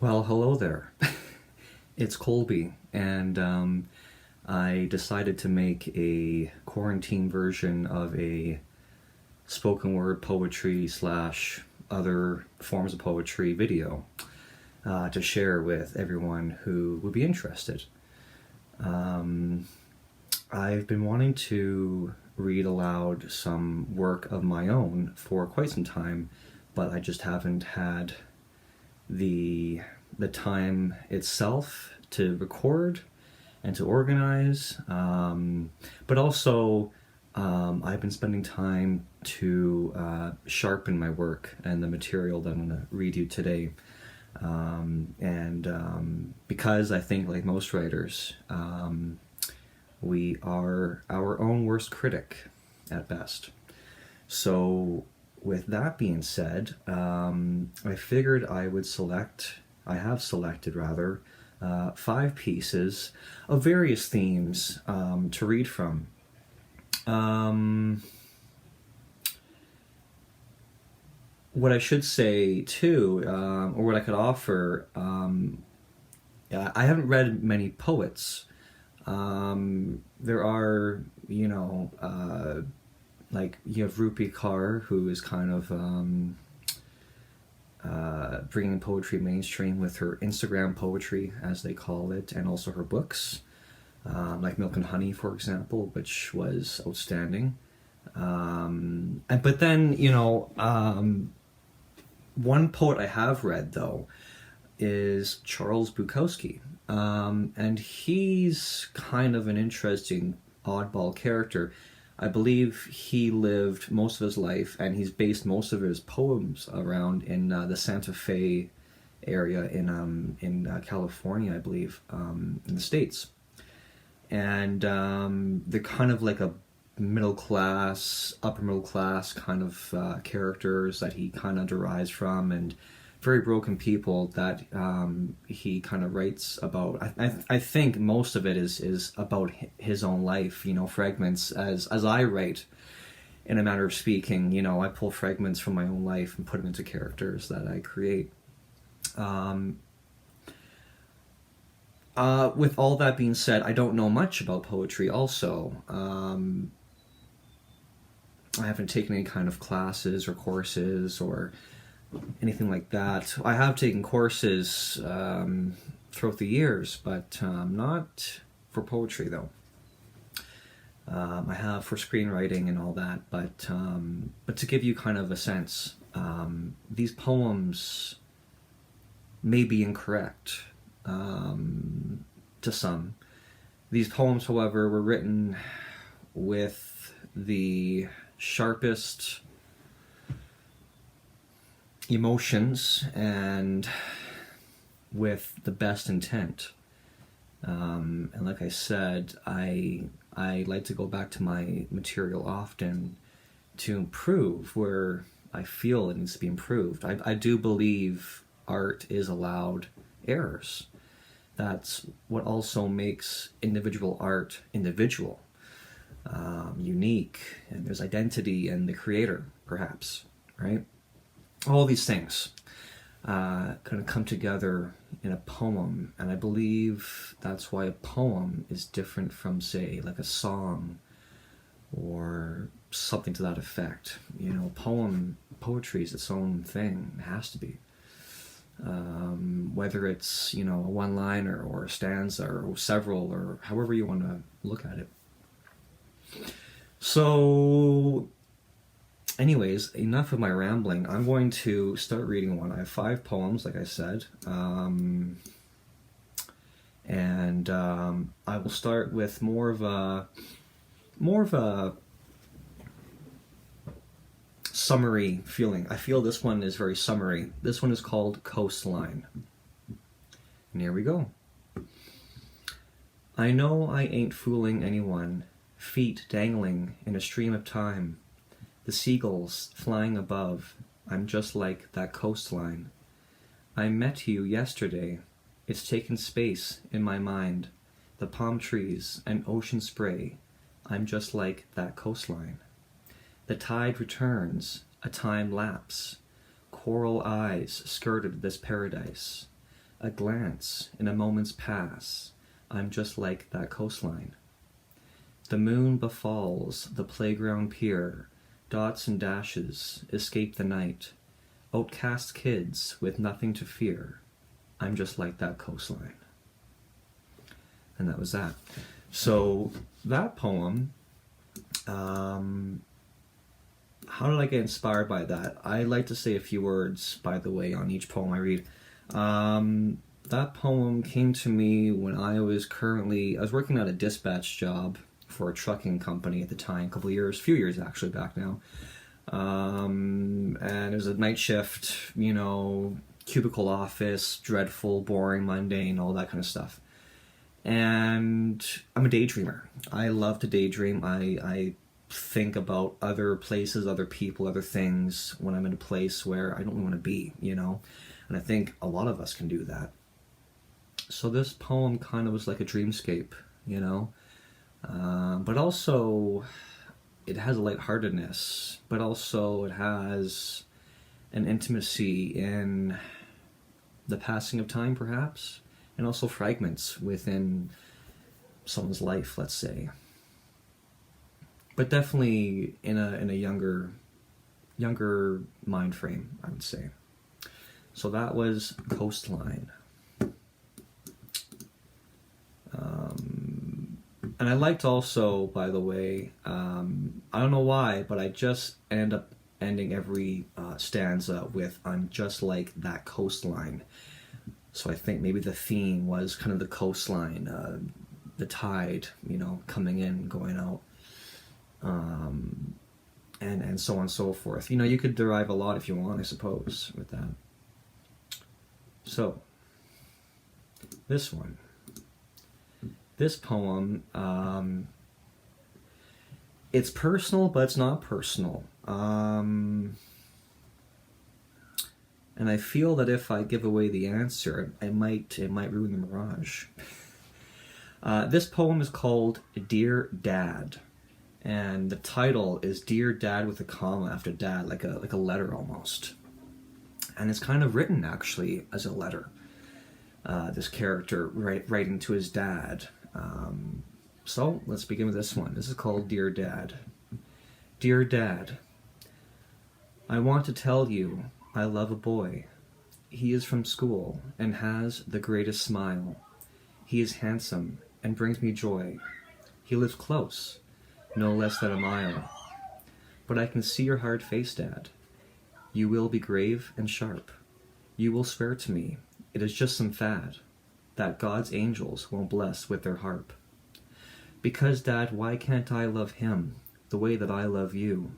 Well, hello there. It's Colby, and I decided to make a quarantine version of a spoken word poetry slash other forms of poetry video to share with everyone who would be interested. Um, I've been wanting to read aloud some work of my own for quite some time, but I just haven't had the time itself to record and to organize. But also, I've been spending time to sharpen my work and the material that I'm going to read you today. And because I think, like most writers, we are our own worst critic at best. So, with that being said, I figured I have selected rather, 5 pieces of various themes to read from. What I should say too, or what I could offer, I haven't read many poets. There are, like you have Rupi Kaur, who is kind of bringing poetry mainstream with her Instagram poetry, as they call it, and also her books, like Milk and Honey, for example, which was outstanding. But then, one poet I have read, though, is Charles Bukowski. And he's kind of an interesting oddball character. I believe he lived most of his life, and he's based most of his poems around in the Santa Fe area in California, I believe, in the States. And they're kind of like a upper middle class kind of characters that he kind of derives from, and very broken people that he kind of writes about. I think most of it is about his own life, fragments, as I write, in a manner of speaking. I pull fragments from my own life and put them into characters that I create. With all that being said, I don't know much about poetry also. I haven't taken any kind of classes or courses or anything like that. I have taken courses throughout the years, but not for poetry, though. I have for screenwriting and all that, but to give you kind of a sense, these poems may be incorrect to some. These poems, however, were written with the sharpest emotions and with the best intent. And like I said, I like to go back to my material often to improve where I feel it needs to be improved. I do believe art is allowed errors. That's what also makes individual art individual, unique, and there's identity in the creator, perhaps, right? All these things kind of come together in a poem, and I believe that's why a poem is different from, say, like a song or something to that effect. Poetry is its own thing. It has to be. Whether it's, a one-liner or a stanza or several, or however you want to look at it. So, anyways, enough of my rambling. I'm going to start reading one. I have 5 poems, like I said. And I will start with more of a summary feeling. I feel this one is very summary. This one is called Coastline. And here we go. I know I ain't fooling anyone, feet dangling in a stream of time, the seagulls flying above. I'm just like that coastline. I met you yesterday. It's taken space in my mind. The palm trees and ocean spray. I'm just like that coastline. The tide returns, a time lapse. Coral eyes skirted this paradise. a glance, in a moment's pass, I'm just like that coastline. The moon befalls the playground pier, dots and dashes escape the night, outcast kids with nothing to fear, I'm just like that coastline. And that was that. So that poem, how did I get inspired by that? I like to say a few words, by the way, on each poem I read. That poem came to me when I was working at a dispatch job for a trucking company at the time, few years actually back now. And it was a night shift, cubicle office, dreadful, boring, mundane, all that kind of stuff. And I'm a daydreamer. I love to daydream. I think about other places, other people, other things when I'm in a place where I don't want to be, And I think a lot of us can do that. So this poem kind of was like a dreamscape, But also, it has a lightheartedness, but also it has an intimacy in the passing of time, perhaps, and also fragments within someone's life, let's say. But definitely in a younger mind frame, I would say. So that was Coastline. And I liked also, by the way, I don't know why, but I just end up ending every stanza with "I'm just like that coastline." So I think maybe the theme was kind of the coastline, the tide, coming in, going out, and so on and so forth. You could derive a lot if you want, I suppose, with that. So, this poem, it's personal, but it's not personal. And I feel that if I give away the answer, it might ruin the mirage. This poem is called Dear Dad, and the title is Dear Dad with a comma after dad, like a letter almost. And it's kind of written actually as a letter. This character writing to his dad. So let's begin with this one. This is called Dear Dad. Dear Dad, I want to tell you I love a boy. He is from school and has the greatest smile. He is handsome and brings me joy. He lives close, no less than a mile. But I can see your hard face, Dad. You will be grave and sharp. You will swear to me it is just some fad that God's angels won't bless with their harp. Because, Dad, why can't I love him the way that I love you?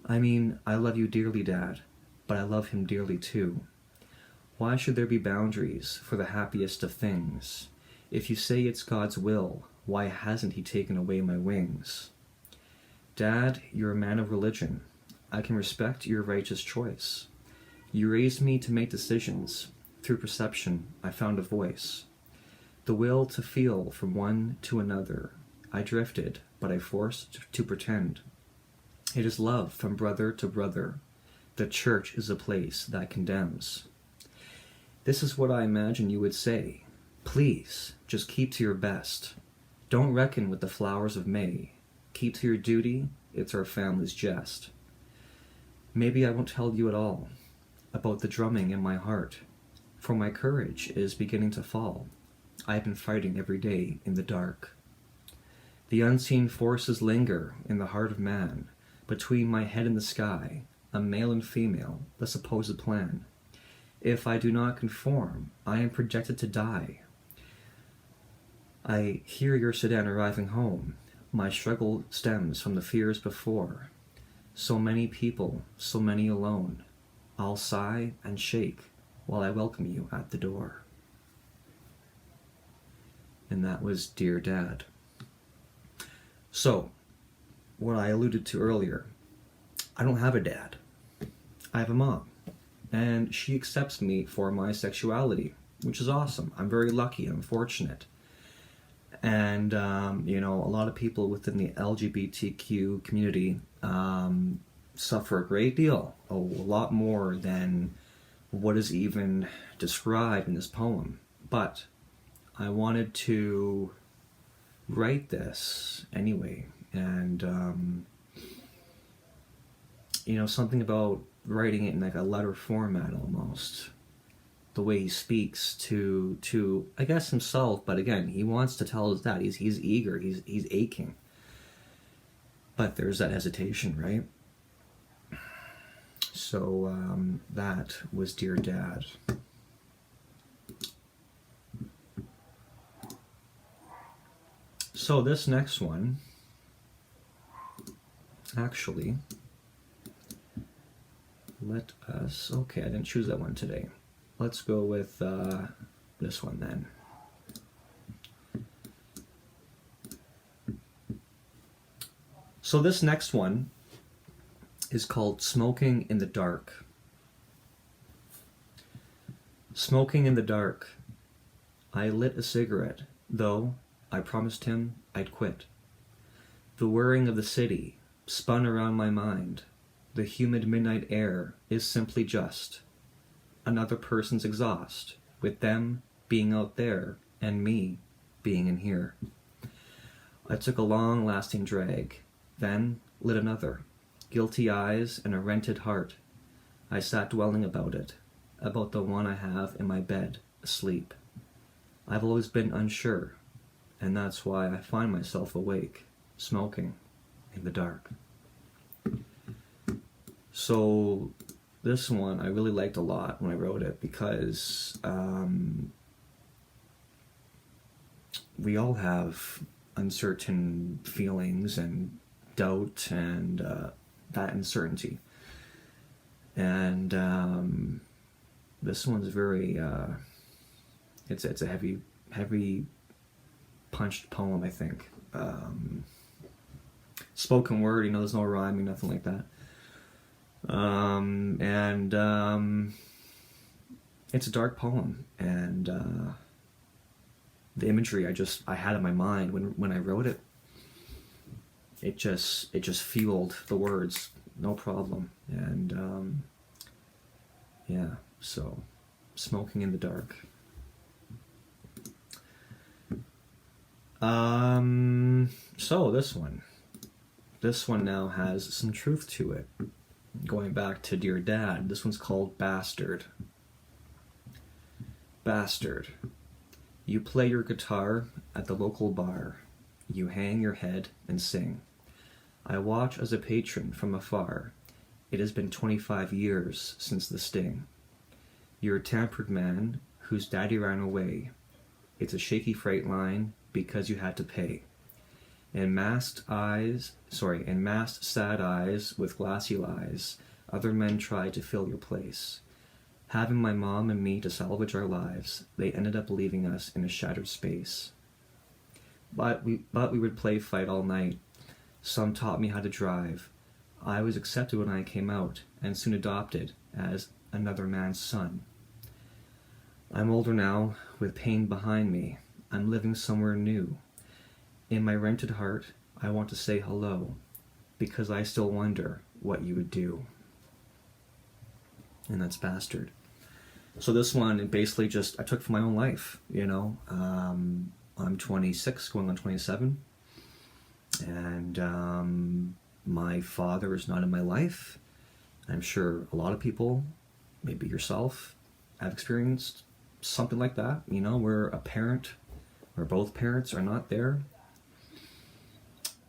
I mean, I love you dearly, Dad, but I love him dearly too. Why should there be boundaries for the happiest of things? If you say it's God's will, why hasn't he taken away my wings? Dad, you're a man of religion. I can respect your righteous choice. You raised me to make decisions. Through perception, I found a voice. The will to feel from one to another. I drifted, but I forced to pretend. It is love from brother to brother. The church is a place that condemns. This is what I imagine you would say. Please, just keep to your best. Don't reckon with the flowers of May. Keep to your duty, it's our family's jest. Maybe I won't tell you at all about the drumming in my heart, for my courage is beginning to fall. I have been fighting every day in the dark. The unseen forces linger in the heart of man, between my head and the sky, a male and female, the supposed plan. If I do not conform, I am projected to die. I hear your sedan arriving home. My struggle stems from the fears before. So many people, so many alone. I'll sigh and shake while I welcome you at the door. And that was Dear Dad. So, what I alluded to earlier, I don't have a dad. I have a mom. And she accepts me for my sexuality, which is awesome. I'm very lucky. I'm fortunate. And, a lot of people within the LGBTQ community suffer a great deal, a lot more than what is even described in this poem. But I wanted to write this anyway, and something about writing it in like a letter format almost. The way he speaks to I guess himself, but again, he wants to tell his dad. He's eager, he's aching. But there's that hesitation, right? So that was Dear Dad. So this next one, actually, okay, I didn't choose that one today. Let's go with this one then. So this next one is called Smoking in the Dark. Smoking in the dark. I lit a cigarette, though I promised him I'd quit. The whirring of the city spun around my mind. The humid midnight air is simply just another person's exhaust, with them being out there and me being in here. I took a long-lasting drag, then lit another. Guilty eyes and a rented heart. I sat dwelling about it, about the one I have in my bed, asleep. I've always been unsure, and that's why I find myself awake, smoking in the dark. So this one I really liked a lot when I wrote it, because we all have uncertain feelings and doubt and that uncertainty. And this one's very, it's a heavy punched poem, I think. Spoken word, there's no rhyming, nothing like that. It's a dark poem, and the imagery I had in my mind when I wrote it, it just fueled the words, no problem. And yeah, so smoking in the dark. So this one now has some truth to it. Going back to Dear Dad, this one's called Bastard. Bastard. You play your guitar at the local bar. You hang your head and sing. I watch as a patron from afar. It has been 25 years since the sting. You're a tampered man whose daddy ran away. It's a shaky freight line because you had to pay. And masked sad eyes with glassy lies, other men tried to fill your place. Having my mom and me to salvage our lives, they ended up leaving us in a shattered space. But we would play fight all night. Some taught me how to drive. I was accepted when I came out, and soon adopted as another man's son. I'm older now, with pain behind me. I'm living somewhere new. In my rented heart, I want to say hello, because I still wonder what you would do. And that's Bastard. So this one, basically I took from my own life, I'm 26, going on 27, and my father is not in my life. I'm sure a lot of people, maybe yourself, have experienced something like that, where a parent or both parents are not there.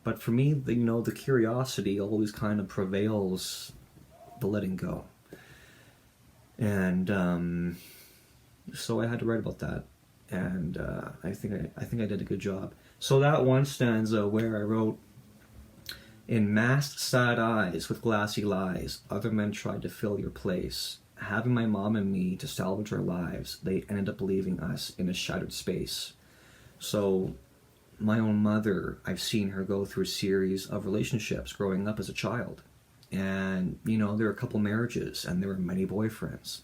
But for me, the curiosity always kind of prevails the letting go. And so I had to write about that. And I think I did a good job. So that one stanza where I wrote, in masked sad eyes with glassy lies, other men tried to fill your place. Having my mom and me to salvage our lives, they ended up leaving us in a shattered space. So my own mother, I've seen her go through a series of relationships growing up as a child. And, there were a couple marriages, and there were many boyfriends.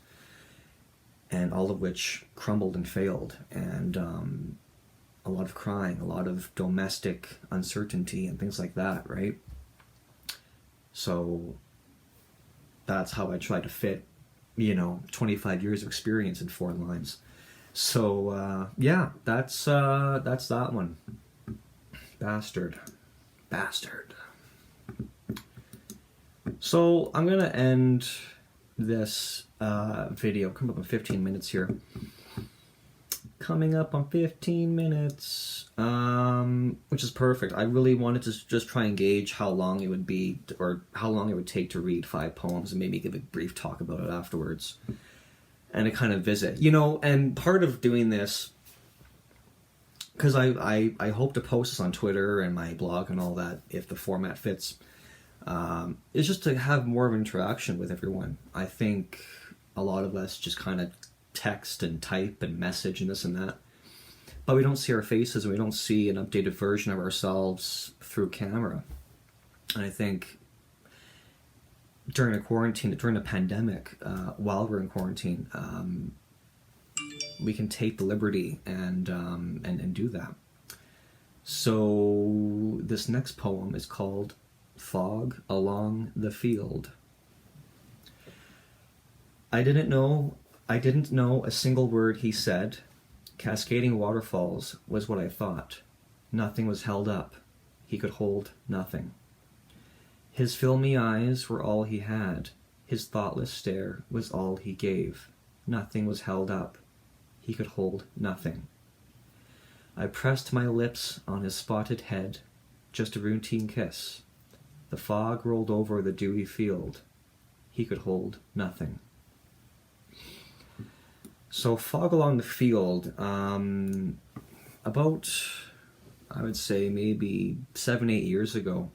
And all of which crumbled and failed. And a lot of crying, a lot of domestic uncertainty and things like that, right? So that's how I try to fit 25 years of experience in foreign lines. So yeah, that's that one. Bastard. So I'm gonna end this video. Come up in 15 minutes here. Coming up on 15 minutes, which is perfect. I really wanted to just try and gauge how long it would be, or how long it would take to read 5 poems, and maybe give a brief talk about it afterwards, and a kind of visit. And part of doing this, because I hope to post this on Twitter and my blog and all that, if the format fits, is just to have more of an interaction with everyone. I think a lot of us just kind of text and type and message and this and that, but we don't see our faces, and we don't see an updated version of ourselves through camera. And I think during the pandemic, while we're in quarantine, we can take the liberty and do that. So this next poem is called Fog Along the Field. I didn't know a single word he said. Cascading waterfalls was what I thought. Nothing was held up. He could hold nothing. His filmy eyes were all he had. His thoughtless stare was all he gave. Nothing was held up. He could hold nothing. I pressed my lips on his spotted head. Just a routine kiss. The fog rolled over the dewy field. He could hold nothing. So Fog Along the Field, about, I would say, maybe 7-8 years ago,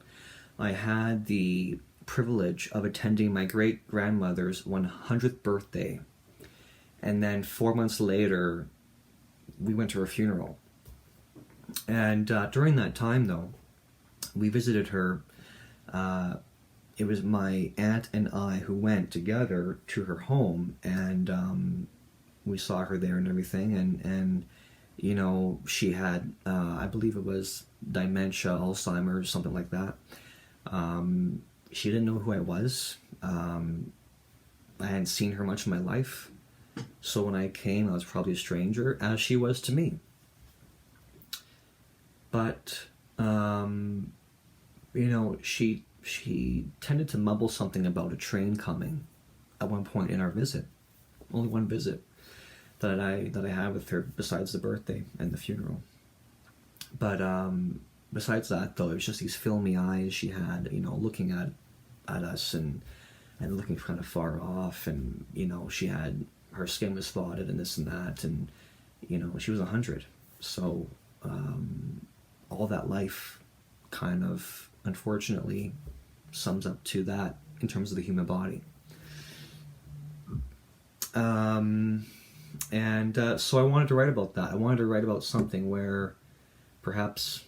I had the privilege of attending my great-grandmother's 100th birthday. And then 4 months later, we went to her funeral. And during that time, though, we visited her. It was my aunt and I who went together to her home, and we saw her there and everything, and she had, I believe it was dementia, Alzheimer's, something like that. She didn't know who I was. I hadn't seen her much in my life, so when I came, I was probably a stranger, as she was to me. But she tended to mumble something about a train coming at one point in our visit. Only one visit that I had with her, besides the birthday and the funeral. But besides that, though, it was just these filmy eyes she had, looking at us and looking kind of far off, and she had, her skin was spotted and this and that, and she was 100. So all that life kind of, unfortunately, sums up to that in terms of the human body. So I wanted to write about that. I wanted to write about something where perhaps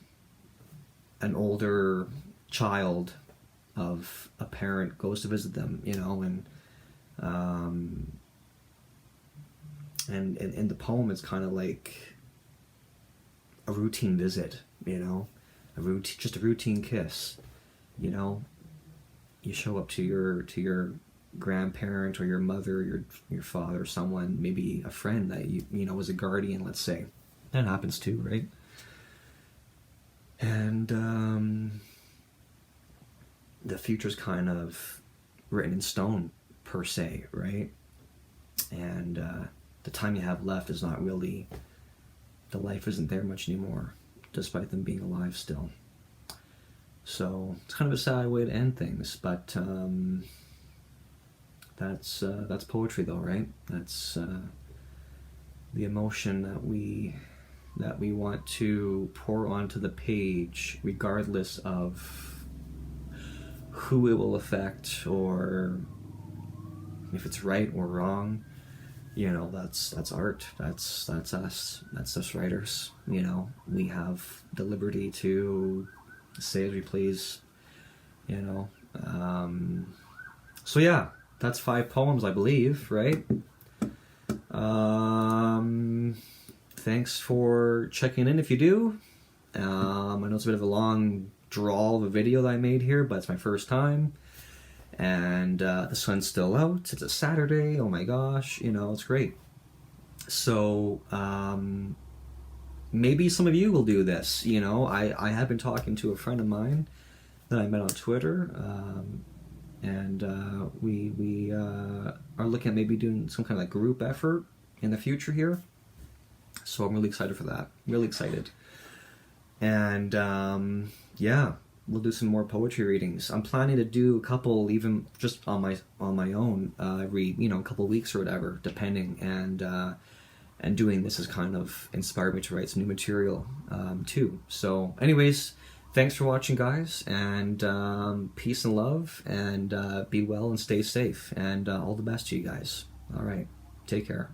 an older child of a parent goes to visit them, and the poem is kind of like a routine visit, just a routine kiss. You show up to your grandparent or your mother, your father, someone, maybe a friend that you was a guardian, let's say. That happens too, right? And the future's kind of written in stone, per se, right? And the time you have left is not really, the life isn't there much anymore, despite them being alive still. So it's kind of a sad way to end things, but that's poetry, though, right? That's the emotion that we want to pour onto the page, regardless of who it will affect or if it's right or wrong. That's art. That's us. That's us writers. We have the liberty to say as we please. So yeah, that's 5 poems, I believe, right? Thanks for checking in if you do. I know it's a bit of a long drawl of a video that I made here, but it's my first time. and the sun's still out. It's a Saturday. Oh my gosh, it's great. So maybe some of you will do this. I have been talking to a friend of mine that I met on Twitter, and we are looking at maybe doing some kind of like group effort in the future here. So I'm really excited for that. Really excited. And yeah, we'll do some more poetry readings. I'm planning to do a couple, even just on my own, every a couple weeks or whatever, depending. And doing this has kind of inspired me to write some new material too. So, anyways, thanks for watching, guys, and peace and love, and be well and stay safe, and all the best to you guys. All right, take care.